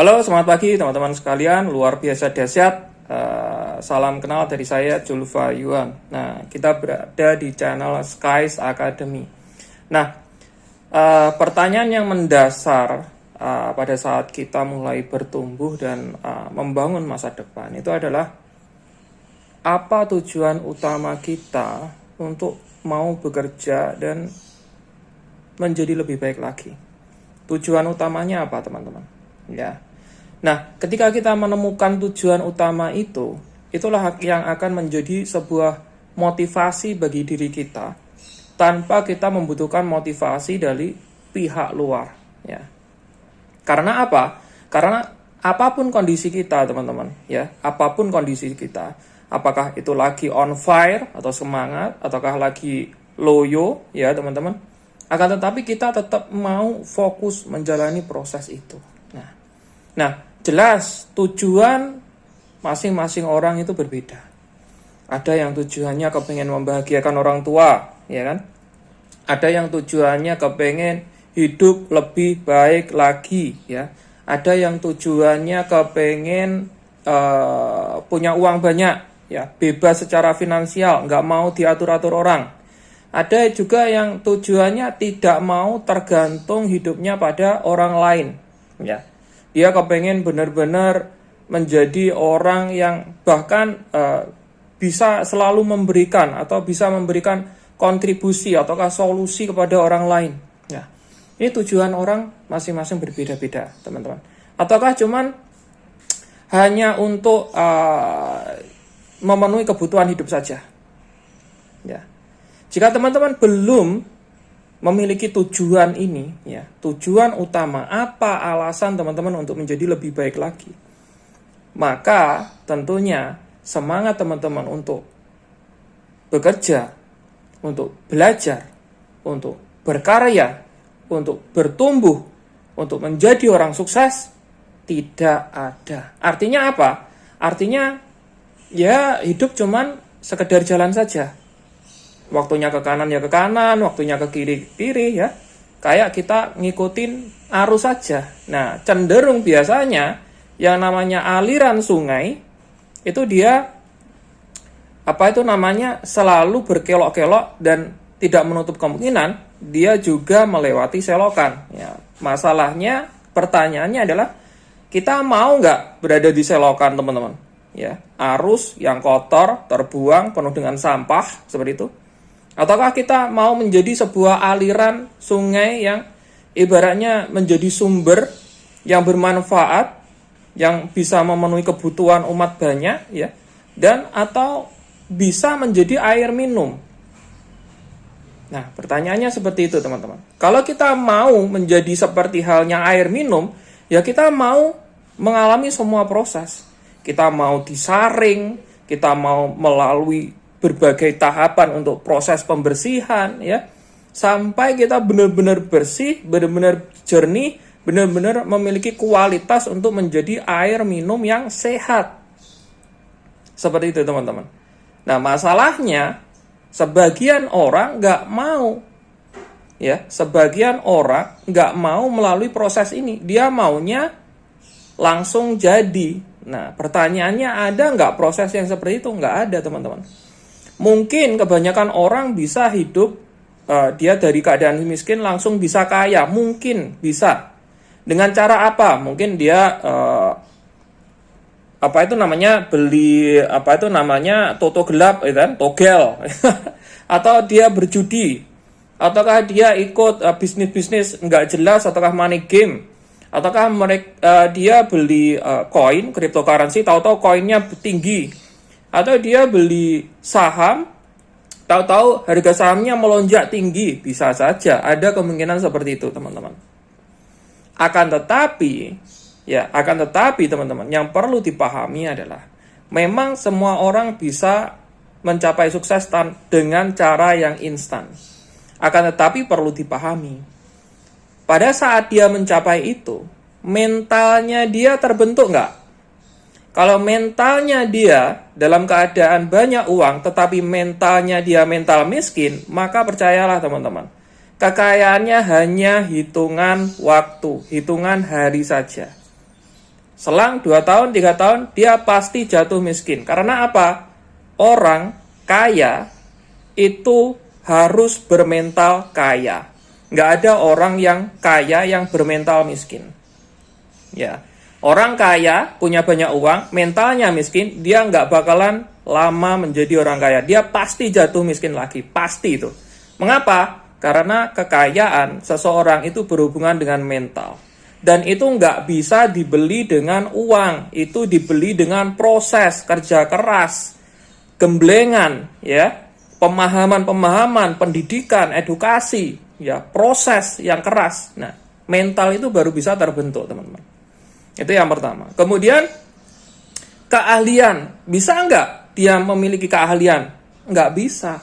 Halo, selamat pagi teman-teman sekalian, luar biasa dahsyat. Salam kenal dari saya, Julfa Yuan. Nah, kita berada di channel Skies Academy. Nah, pertanyaan yang mendasar pada saat kita mulai bertumbuh dan membangun masa depan itu adalah apa tujuan utama kita untuk mau bekerja dan menjadi lebih baik lagi. Tujuan utamanya apa, teman-teman? Ya. Nah, ketika kita menemukan tujuan utama itu, itulah yang akan menjadi sebuah motivasi bagi diri kita tanpa kita membutuhkan motivasi dari pihak luar, ya. Karena apa? Karena apapun kondisi kita, teman-teman, ya, apapun kondisi kita, apakah itu lagi on fire atau semangat, ataukah lagi loyo, ya, teman-teman, akan tetapi kita tetap mau fokus menjalani proses itu. Nah, jelas tujuan masing-masing orang itu berbeda. Ada yang tujuannya kepengen membahagiakan orang tua, ya kan? Ada yang tujuannya kepengen hidup lebih baik lagi, ya. Ada yang tujuannya kepengen punya uang banyak, ya, bebas secara finansial, nggak mau diatur-atur orang. Ada juga yang tujuannya tidak mau tergantung hidupnya pada orang lain, ya. Dia kepengen benar-benar menjadi orang yang bahkan bisa selalu memberikan atau bisa memberikan kontribusi ataukah solusi kepada orang lain. Ya, ini tujuan orang masing-masing berbeda-beda, teman-teman. Ataukah cuman hanya untuk memenuhi kebutuhan hidup saja. Ya, jika teman-teman belum memiliki tujuan ini, ya, tujuan utama, apa alasan teman-teman untuk menjadi lebih baik lagi, maka tentunya semangat teman-teman untuk bekerja, untuk belajar, untuk berkarya, untuk bertumbuh, untuk menjadi orang sukses tidak ada. Artinya apa? Artinya ya hidup cuman sekedar jalan saja. Waktunya ke kanan ya ke kanan, waktunya ke kiri ya. Kayak kita ngikutin arus saja. Nah, cenderung biasanya yang namanya aliran sungai itu dia selalu berkelok-kelok dan tidak menutup kemungkinan dia juga melewati selokan. Ya, masalahnya, pertanyaannya adalah kita mau nggak berada di selokan, teman-teman? Ya, arus yang kotor, terbuang, penuh dengan sampah seperti itu. Ataukah kita mau menjadi sebuah aliran sungai yang ibaratnya menjadi sumber yang bermanfaat, yang bisa memenuhi kebutuhan umat banyak, ya, dan atau bisa menjadi air minum. Nah, pertanyaannya seperti itu, teman-teman. Kalau kita mau menjadi seperti halnya air minum, ya kita mau mengalami semua proses. Kita mau disaring, kita mau melalui berbagai tahapan untuk proses pembersihan, ya, sampai kita benar-benar bersih, benar-benar jernih, benar-benar memiliki kualitas untuk menjadi air minum yang sehat. Seperti itu, teman-teman. Nah, masalahnya sebagian orang nggak mau, ya, sebagian orang nggak mau melalui proses ini. Dia maunya langsung jadi. Nah, pertanyaannya, ada nggak proses yang seperti itu? Nggak ada, teman-teman. Mungkin kebanyakan orang bisa hidup, dia dari keadaan miskin langsung bisa kaya, mungkin bisa. Dengan cara apa? Mungkin dia beli toto gelap, kan, togel, atau dia berjudi, ataukah dia ikut bisnis-bisnis nggak jelas, ataukah money game, ataukah dia beli koin cryptocurrency, tahu-tahu koinnya tinggi. Atau dia beli saham, tahu-tahu harga sahamnya melonjak tinggi. Bisa saja, ada kemungkinan seperti itu, teman-teman. Akan tetapi, teman-teman, yang perlu dipahami adalah memang semua orang bisa mencapai sukses dengan cara yang instan. Akan tetapi perlu dipahami, pada saat dia mencapai itu, mentalnya dia terbentuk nggak? Kalau mentalnya dia dalam keadaan banyak uang, tetapi mentalnya dia mental miskin, maka percayalah, teman-teman, kekayaannya hanya hitungan waktu, hitungan hari saja. Selang 2 tahun, 3 tahun, dia pasti jatuh miskin. Karena apa? Orang kaya itu harus bermental kaya. Nggak ada orang yang kaya yang bermental miskin. Ya, orang kaya punya banyak uang, mentalnya miskin, dia nggak bakalan lama menjadi orang kaya. Dia pasti jatuh miskin lagi, pasti itu. Mengapa? Karena kekayaan seseorang itu berhubungan dengan mental. Dan itu nggak bisa dibeli dengan uang, itu dibeli dengan proses kerja keras, gemblengan, ya, pemahaman-pemahaman, pendidikan, edukasi, ya, proses yang keras. Nah, mental itu baru bisa terbentuk, teman-teman. Itu yang pertama. Kemudian keahlian, bisa nggak dia memiliki keahlian? Nggak bisa.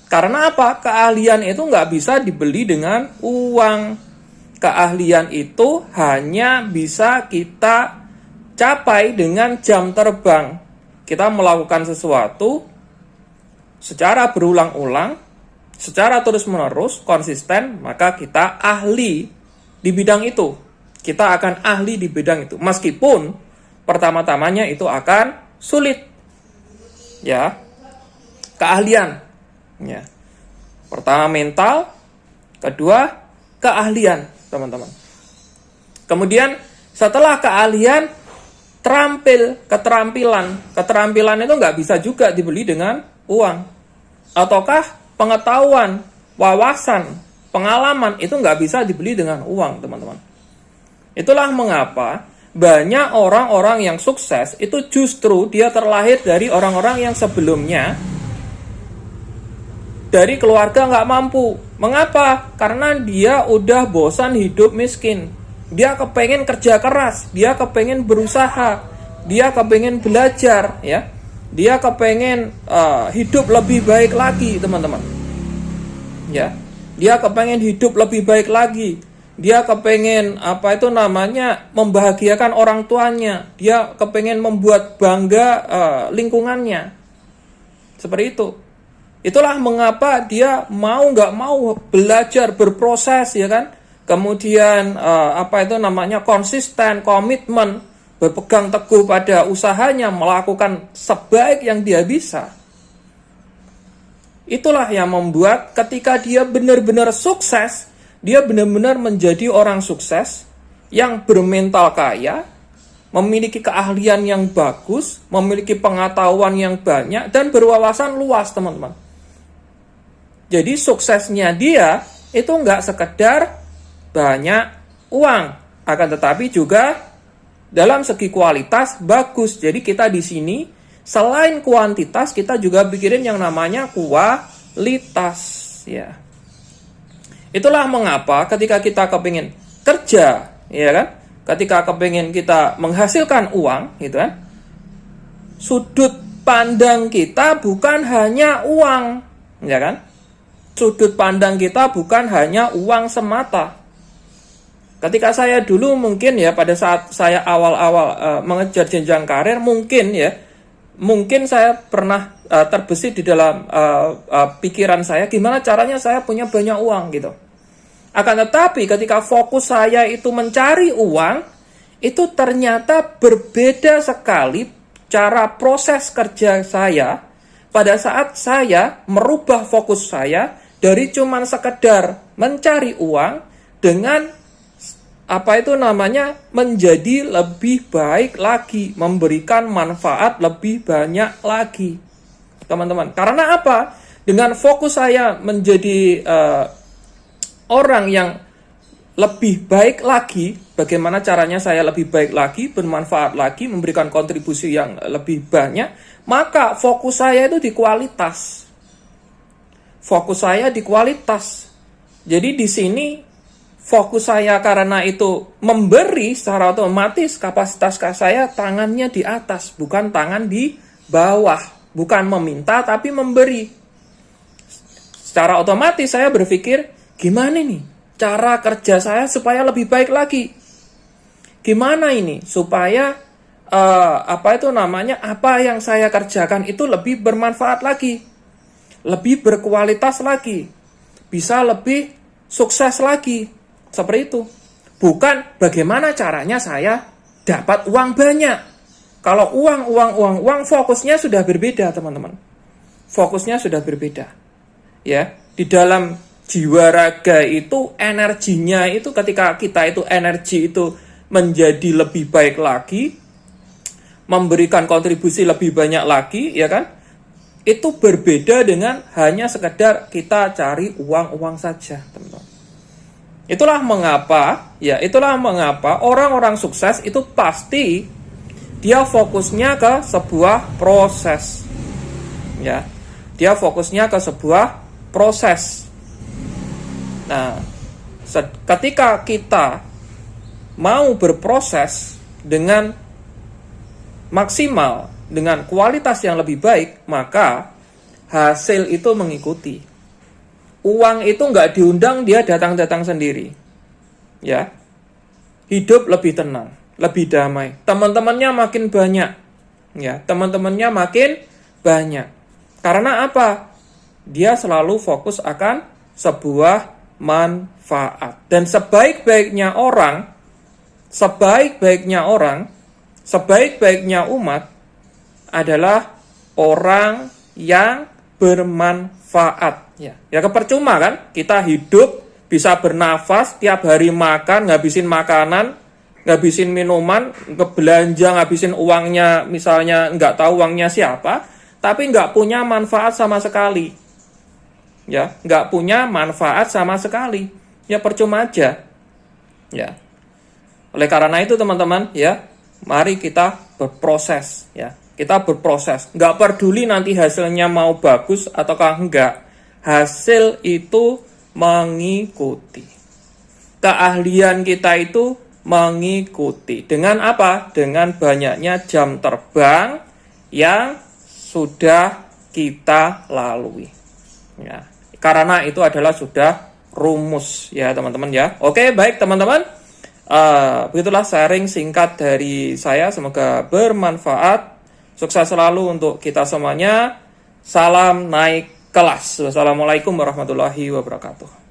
Karena apa? Keahlian itu nggak bisa dibeli dengan uang. Keahlian itu hanya bisa kita capai dengan jam terbang. Kita melakukan sesuatu secara berulang-ulang, secara terus-menerus, konsisten, maka kita ahli di bidang itu. Kita akan ahli di bidang itu. Meskipun pertama-tamanya itu akan sulit. Ya. Keahlian. Ya. Pertama mental, kedua keahlian, teman-teman. Kemudian setelah keahlian, keterampilan. Keterampilan itu nggak bisa juga dibeli dengan uang. Ataukah pengetahuan, wawasan, pengalaman itu nggak bisa dibeli dengan uang, teman-teman. Itulah mengapa banyak orang-orang yang sukses itu justru dia terlahir dari orang-orang yang sebelumnya dari keluarga nggak mampu. Mengapa? Karena dia udah bosan hidup miskin. Dia kepengen kerja keras, dia kepengen berusaha, dia kepengen belajar, ya. Dia kepengen hidup lebih baik lagi, teman-teman. Ya, dia kepengen hidup lebih baik lagi. Dia kepengen membahagiakan orang tuanya. Dia kepengen membuat bangga lingkungannya. Seperti itu. Itulah mengapa dia mau nggak mau belajar, berproses, ya kan? Kemudian konsisten, komitmen, berpegang teguh pada usahanya, melakukan sebaik yang dia bisa. Itulah yang membuat ketika dia benar-benar sukses, dia benar-benar menjadi orang sukses yang bermental kaya, memiliki keahlian yang bagus, memiliki pengetahuan yang banyak, dan berwawasan luas, teman-teman. Jadi suksesnya dia itu nggak sekedar banyak uang, akan tetapi juga dalam segi kualitas bagus. Jadi kita di sini selain kuantitas kita juga pikirin yang namanya kualitas, ya. Itulah mengapa ketika kita kepingin kerja, ya kan? Ketika kepingin kita menghasilkan uang, gitu kan? Sudut pandang kita bukan hanya uang, ya kan? Sudut pandang kita bukan hanya uang semata. Ketika saya dulu mungkin ya pada saat saya awal-awal mengejar jenjang karir mungkin saya pernah terbesit di dalam pikiran saya gimana caranya saya punya banyak uang gitu. Akan tetapi ketika fokus saya itu mencari uang, itu ternyata berbeda sekali cara proses kerja saya pada saat saya merubah fokus saya dari cuman sekedar mencari uang dengan menjadi lebih baik lagi, memberikan manfaat lebih banyak lagi, teman-teman. Karena apa? Dengan fokus saya menjadi orang yang lebih baik lagi, bagaimana caranya saya lebih baik lagi, bermanfaat lagi, memberikan kontribusi yang lebih banyak, maka fokus saya itu di kualitas. Fokus saya di kualitas. Jadi di sini fokus saya karena itu memberi secara otomatis kapasitas saya tangannya di atas, bukan tangan di bawah. Bukan meminta tapi memberi. Secara otomatis saya berpikir, gimana nih cara kerja saya supaya lebih baik lagi? Gimana ini supaya apa yang saya kerjakan itu lebih bermanfaat lagi, lebih berkualitas lagi, bisa lebih sukses lagi. Seperti itu. Bukan bagaimana caranya saya dapat uang banyak. Kalau uang, fokusnya sudah berbeda, teman-teman. Fokusnya sudah berbeda. Ya, di dalam jiwa raga itu energinya itu ketika kita itu energi itu menjadi lebih baik lagi, memberikan kontribusi lebih banyak lagi, ya kan? Itu berbeda dengan hanya sekedar kita cari uang saja, teman-teman. Itulah mengapa orang-orang sukses itu pasti dia fokusnya ke sebuah proses. Ya. Dia fokusnya ke sebuah proses. Nah, ketika kita mau berproses dengan maksimal, dengan kualitas yang lebih baik, maka hasil itu mengikuti. Uang itu nggak diundang, dia datang-datang sendiri. Ya, hidup lebih tenang, lebih damai. Teman-temannya makin banyak. Ya, teman-temannya makin banyak. Karena apa? Dia selalu fokus akan sebuah manfaat. Dan sebaik-baiknya umat adalah orang yang bermanfaat. Ya kepercuma kan? Kita hidup, bisa bernafas, tiap hari makan, ngabisin makanan, ngabisin minuman, belanja, ngabisin uangnya, misalnya nggak tahu uangnya siapa, tapi nggak punya manfaat sama sekali. Ya, nggak punya manfaat sama sekali. Ya percuma aja. Ya. Oleh karena itu teman-teman, ya, mari kita berproses, ya. Kita berproses. Nggak peduli nanti hasilnya mau bagus ataukah enggak. Hasil itu mengikuti. Keahlian kita itu mengikuti. Dengan apa? Dengan banyaknya jam terbang yang sudah kita lalui. Ya. Karena itu adalah sudah rumus, ya teman-teman ya. Oke, baik teman-teman. Begitulah sharing singkat dari saya. Semoga bermanfaat. Sukses selalu untuk kita semuanya. Salam naik kelas. Wassalamualaikum warahmatullahi wabarakatuh.